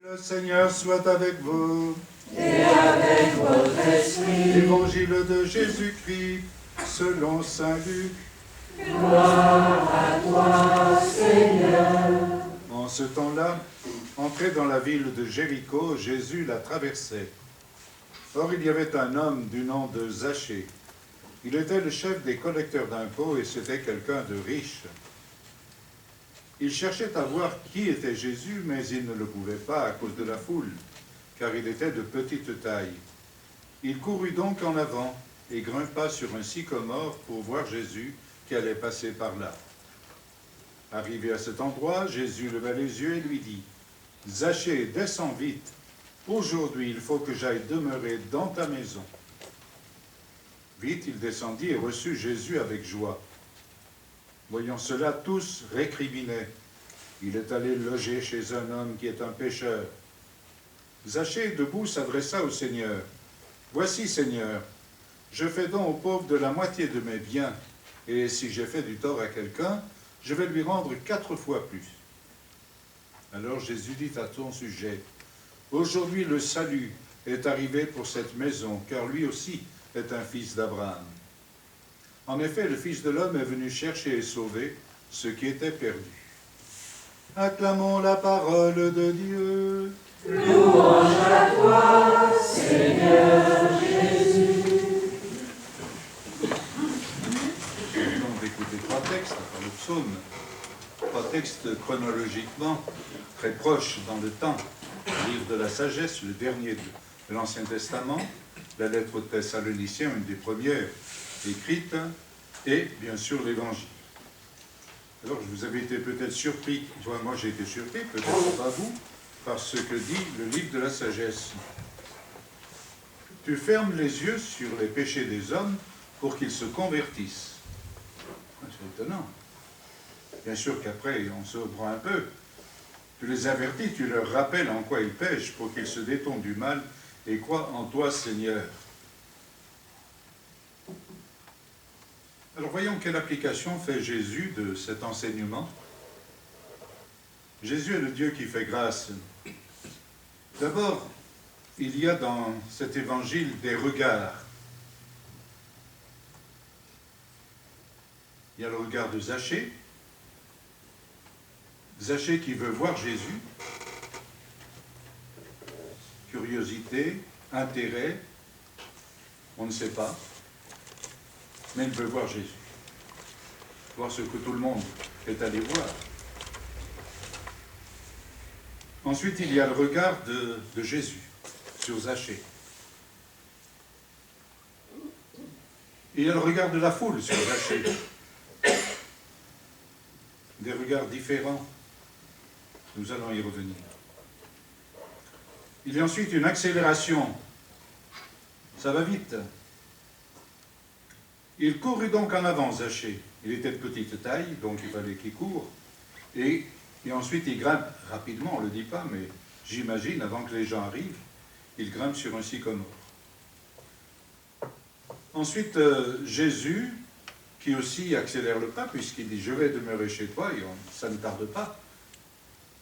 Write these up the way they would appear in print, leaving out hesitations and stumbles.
Le Seigneur soit avec vous. Et avec votre esprit. Évangile de Jésus-Christ, selon saint Luc. Gloire à toi, Seigneur. En ce temps-là, entré dans la ville de Jéricho, Jésus la traversait. Or, il y avait un homme du nom de Zachée. Il était le chef des collecteurs d'impôts et c'était quelqu'un de riche. Il cherchait à voir qui était Jésus, mais il ne le pouvait pas à cause de la foule, car il était de petite taille. Il courut donc en avant et grimpa sur un sycomore pour voir Jésus qui allait passer par là. Arrivé à cet endroit, Jésus leva les yeux et lui dit, « Zachée, descends vite. Aujourd'hui, il faut que j'aille demeurer dans ta maison. » Vite, il descendit et reçut Jésus avec joie. Voyant cela, tous récriminaient. Il est allé loger chez un homme qui est un pécheur. Zachée, debout, s'adressa au Seigneur. « Voici, Seigneur, je fais don aux pauvres de la moitié de mes biens, et si j'ai fait du tort à quelqu'un, je vais lui rendre 4 fois plus. » Alors Jésus dit à son sujet, « Aujourd'hui le salut est arrivé pour cette maison, car lui aussi est un fils d'Abraham. En effet, le Fils de l'homme est venu chercher et sauver ce qui était perdu. » Acclamons la parole de Dieu. Louange à toi, Seigneur Jésus. Nous venons d'écouter 3 textes, par le psaume, 3 textes chronologiquement très proches dans le temps. Le livre de la sagesse, le dernier de l'Ancien Testament, la lettre aux Thessaloniciens, une des premières écrites, et bien sûr l'Évangile. Alors je vous avais été peut-être surpris, moi j'ai été surpris, peut-être pas vous, par ce que dit le livre de la sagesse. Tu fermes les yeux sur les péchés des hommes pour qu'ils se convertissent. C'est étonnant. Bien sûr qu'après on se reprend un peu. Tu les avertis, tu leur rappelles en quoi ils pêchent pour qu'ils se détournent du mal et croient en toi, Seigneur. Alors voyons quelle application fait Jésus de cet enseignement. Jésus est le Dieu qui fait grâce. D'abord, il y a dans cet évangile des regards. Il y a le regard de Zachée. Zachée qui veut voir Jésus. Curiosité, intérêt, on ne sait pas. Mais il veut voir Jésus. Voir ce que tout le monde est allé voir. Ensuite, il y a le regard de Jésus sur Zachée. Il y a le regard de la foule sur Zachée. Des regards différents. Nous allons y revenir. Il y a ensuite une accélération. Ça va vite. Il courut donc en avant, Zachée. Il était de petite taille, donc il fallait qu'il court. Et ensuite, il grimpe rapidement, on ne le dit pas, mais j'imagine, avant que les gens arrivent, il grimpe sur un sycomore. Ensuite, Jésus, qui aussi accélère le pas, puisqu'il dit « Je vais demeurer chez toi », et ça ne tarde pas.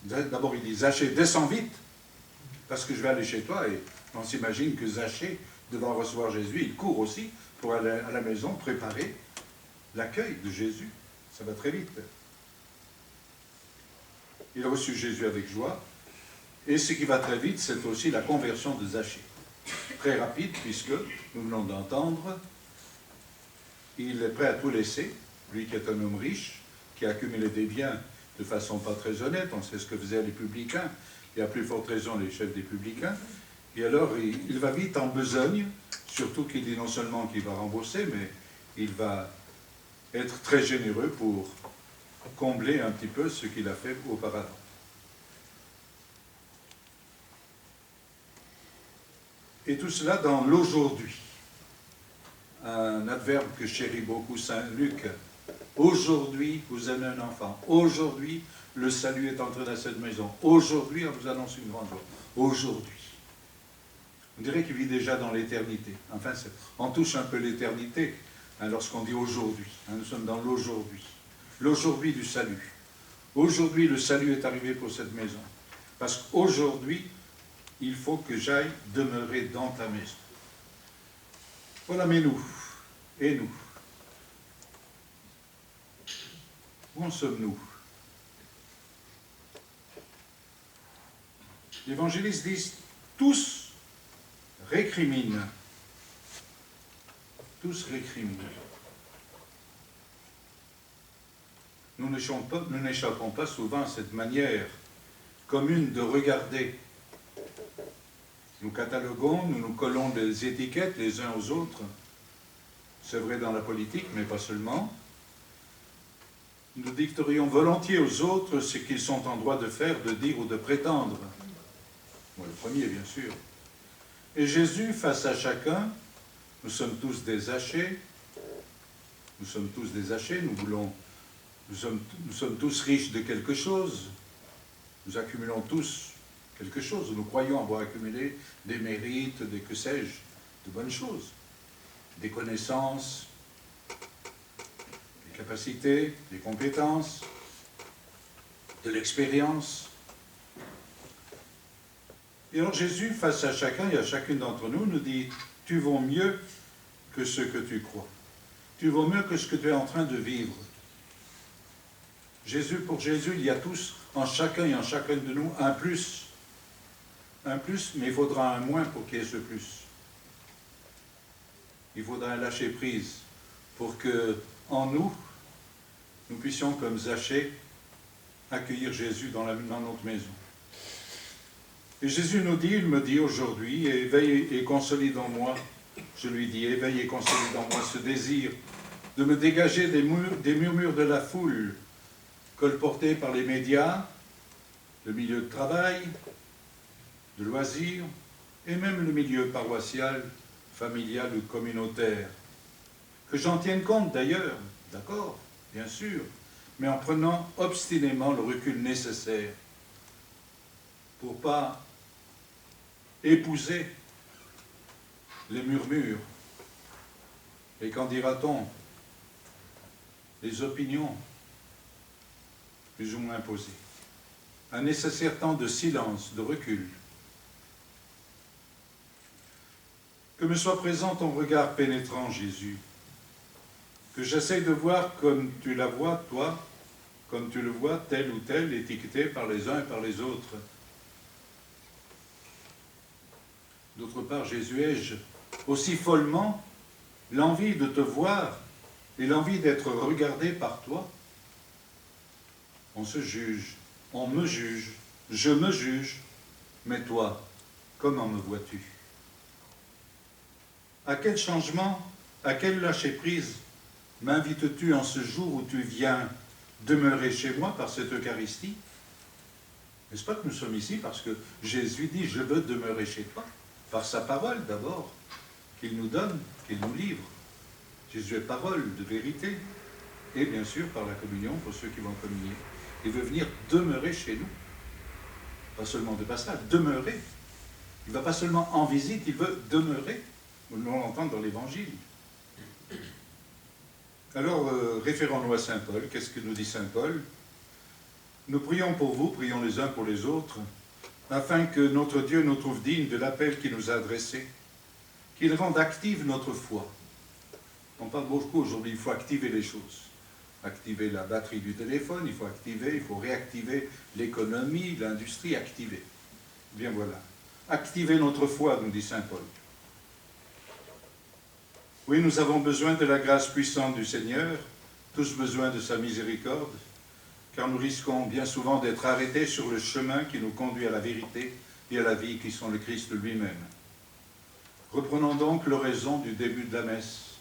D'abord, il dit « Zachée, descends vite, parce que je vais aller chez toi », et on s'imagine que Zachée, devant recevoir Jésus, il court aussi pour aller à la maison préparer l'accueil de Jésus. Ça va très vite. Il a reçu Jésus avec joie. Et ce qui va très vite, c'est aussi la conversion de Zachée. Très rapide, puisque, nous venons d'entendre, il est prêt à tout laisser, lui qui est un homme riche, qui a accumulé des biens de façon pas très honnête, on sait ce que faisaient les publicains, et à plus forte raison les chefs des publicains, et alors il va vite en besogne, surtout qu'il dit non seulement qu'il va rembourser, mais il va être très généreux pour combler un petit peu ce qu'il a fait auparavant. Et tout cela dans l'aujourd'hui. Un adverbe que chérit beaucoup Saint Luc. Aujourd'hui, vous avez un enfant. Aujourd'hui, le salut est entré dans cette maison. Aujourd'hui, on vous annonce une grande joie. Aujourd'hui. On dirait qu'il vit déjà dans l'éternité. Enfin, on touche un peu l'éternité lorsqu'on dit aujourd'hui. Nous sommes dans l'aujourd'hui. L'aujourd'hui du salut. Aujourd'hui, le salut est arrivé pour cette maison. Parce qu'aujourd'hui, il faut que j'aille demeurer dans ta maison. Voilà, mais nous, et nous, où en sommes-nous? Les évangélistes disent tous récriminent. Tous récriminent. Nous n'échappons pas souvent à cette manière commune de regarder. Nous cataloguons, nous nous collons des étiquettes les uns aux autres. C'est vrai dans la politique, mais pas seulement. Nous dicterions volontiers aux autres ce qu'ils sont en droit de faire, de dire ou de prétendre. Moi, le premier, bien sûr. Et Jésus, face à chacun, nous sommes tous des hachés. Nous sommes tous des hachés, nous sommes tous riches de quelque chose. Nous accumulons tous quelque chose. Nous croyons avoir accumulé des mérites, des que sais-je, de bonnes choses. Des connaissances, des capacités, des compétences, de l'expérience. Et alors Jésus, face à chacun et à chacune d'entre nous, nous dit « Tu vaux mieux que ce que tu crois. Tu vaux mieux que ce que tu es en train de vivre. » Pour Jésus, il y a tous, en chacun et en chacune de nous, un plus. Un plus, mais il faudra un moins pour qu'il y ait ce plus. Il faudra un lâcher-prise pour que, en nous, nous puissions, comme Zachée, accueillir Jésus dans notre maison. Et Jésus nous dit, il me dit aujourd'hui, éveille et consolide en moi, je lui dis, éveille et consolide en moi ce désir de me dégager des murmures de la foule, colportés par les médias, le milieu de travail, de loisirs, et même le milieu paroissial, familial ou communautaire. Que j'en tienne compte d'ailleurs, d'accord, bien sûr, mais en prenant obstinément le recul nécessaire pour ne pas épouser les murmures, et qu'en dira-t-on, les opinions plus ou moins imposées. Un nécessaire temps de silence, de recul. Que me soit présent ton regard pénétrant, Jésus, que j'essaye de voir comme tu la vois, toi, comme tu le vois, tel ou tel, étiqueté par les uns et par les autres. D'autre part, Jésus, ai-je aussi follement l'envie de te voir et l'envie d'être regardé par toi? On se juge, on me juge, je me juge, mais toi, comment me vois-tu? À quel changement, à quel lâcher-prise m'invites-tu en ce jour où tu viens demeurer chez moi par cette Eucharistie? N'est-ce pas que nous sommes ici parce que Jésus dit « Je veux demeurer chez toi » par sa parole d'abord, qu'il nous donne, qu'il nous livre. Jésus est parole de vérité, et bien sûr par la communion pour ceux qui vont communier. Il veut venir demeurer chez nous, pas seulement de passage, demeurer. Il ne va pas seulement en visite, il veut demeurer. Nous l'entendons dans l'Évangile. Alors, référons-nous à saint Paul. Qu'est-ce que nous dit saint Paul? Nous prions pour vous, prions les uns pour les autres, afin que notre Dieu nous trouve dignes de l'appel qu'il nous a adressé, qu'il rende active notre foi. On parle beaucoup aujourd'hui, il faut activer les choses. Activer la batterie du téléphone, il faut réactiver l'économie, l'industrie, activer. Bien voilà. Activer notre foi, nous dit saint Paul. Oui, nous avons besoin de la grâce puissante du Seigneur, tous besoin de sa miséricorde, car nous risquons bien souvent d'être arrêtés sur le chemin qui nous conduit à la vérité et à la vie qui sont le Christ lui-même. Reprenons donc l'oraison du début de la messe,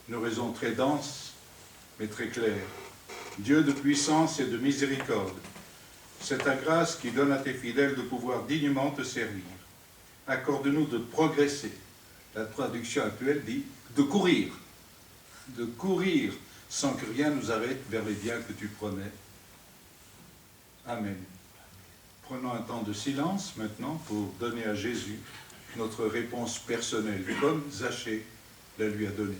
une oraison très dense, mais très claire. Dieu de puissance et de miséricorde, c'est ta grâce qui donne à tes fidèles de pouvoir dignement te servir. Accorde-nous de progresser. La traduction actuelle dit de courir sans que rien nous arrête vers les biens que tu promets. Amen. Prenons un temps de silence maintenant pour donner à Jésus notre réponse personnelle, comme Zachée la lui a donnée.